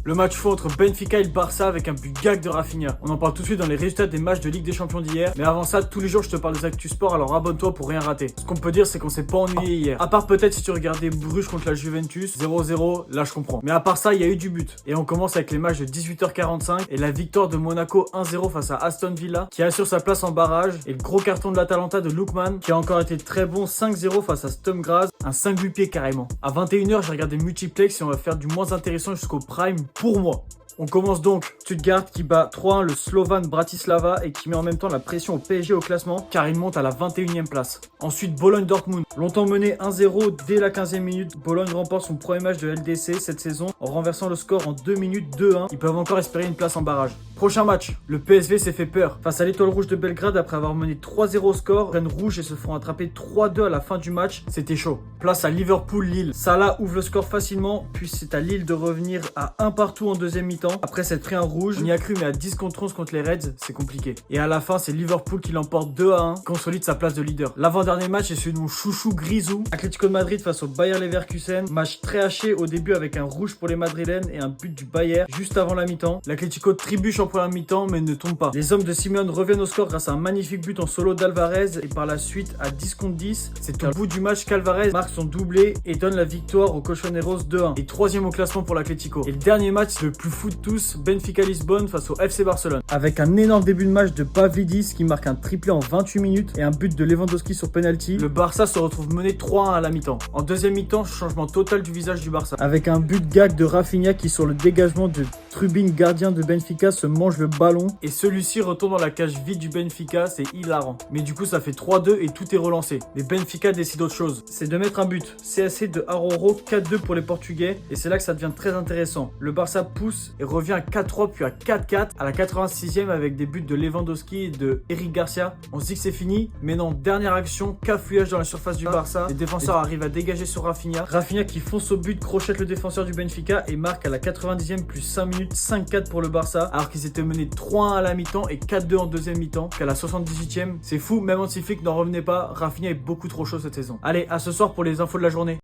Le match fou entre Benfica et le Barça avec un but gag de Rafinha. On en parle tout de suite dans les résultats des matchs de Ligue des Champions d'hier. Mais avant ça, tous les jours je te parle des actus sport, alors abonne-toi pour rien rater. Ce qu'on peut dire, c'est qu'on s'est pas ennuyé hier. À part peut-être si tu regardais Bruges contre la Juventus, 0-0, là je comprends. Mais à part ça, il y a eu du but. Et on commence avec les matchs de 18h45 et la victoire de Monaco 1-0 face à Aston Villa qui assure sa place en barrage. Et le gros carton de l'Atalanta de Lookman qui a encore été très bon 5-0 face à Sturm Graz. Un 5 buts pied carrément. À 21h, j'ai regardé Multiplex et on va faire du moins intéressant jusqu'au prime pour moi. On commence donc Stuttgart qui bat 3-1 le Slovan Bratislava et qui met en même temps la pression au PSG au classement car il monte à la 21e place. Ensuite Bologne-Dortmund, longtemps mené 1-0 dès la 15e minute, Bologne remporte son premier match de LDC cette saison en renversant le score en 2 minutes 2-1. Ils peuvent encore espérer une place en barrage. Prochain match, le PSV s'est fait peur face à l'Étoile Rouge de Belgrade après avoir mené 3-0 au score, prennent rouge et se font attraper 3-2 à la fin du match, c'était chaud. Place à Liverpool-Lille, Salah ouvre le score facilement, puis c'est à Lille de revenir à 1 partout en deuxième mi-temps. Après s'être pris un rouge, on y a cru mais à 10 contre 11 contre les Reds, c'est compliqué. Et à la fin, c'est Liverpool qui l'emporte 2-1, consolide sa place de leader. L'avant-dernier match est celui de mon chouchou Grisou, Atlético de Madrid face au Bayer Leverkusen, match très haché au début avec un rouge pour les Madrilènes et un but du Bayer juste avant la mi-temps. L'Atlético trébuche en première mi-temps mais ne tombe pas. Les hommes de Simeone reviennent au score grâce à un magnifique but en solo d'Alvarez et par la suite à 10 contre 10, c'est au bout du match qu'Alvarez marque son doublé et donne la victoire aux Cochoneros 2-1 et 3e au classement pour l'Atlético. Et le dernier match le plus fou de tous, Benfica Lisbonne face au FC Barcelone. Avec un énorme début de match de Pavlidis qui marque un triplé en 28 minutes et un but de Lewandowski sur penalty, le Barça se retrouve mené 3-1 à la mi-temps. En deuxième mi-temps, changement total du visage du Barça. Avec un but gag de Rafinha qui sur le dégagement de Trubin, gardien de Benfica, se mange le ballon et celui-ci retourne dans la cage vide du Benfica, c'est hilarant. Mais du coup ça fait 3-2 et tout est relancé. Mais Benfica décide autre chose, c'est de mettre un but. CSC de Aroro, 4-2 pour les Portugais et c'est là que ça devient très intéressant. Le Barça pousse et revient à 4-3 puis à 4-4 à la 86e avec des buts de Lewandowski et de Eric Garcia. On se dit que c'est fini, mais non, dernière action, cafouillage dans la surface du Barça. Les défenseurs arrivent à dégager sur Rafinha. Rafinha qui fonce au but, crochette le défenseur du Benfica et marque à la 90e plus 5 minutes, 5-4 pour le Barça alors qu'ils étaient menés 3-1 à la mi-temps et 4-2 en deuxième mi-temps. Qu'à la 78e, c'est fou, même Hansi Flick n'en revenait pas. Rafinha est beaucoup trop chaud cette saison. Allez, à ce soir pour les infos de la journée.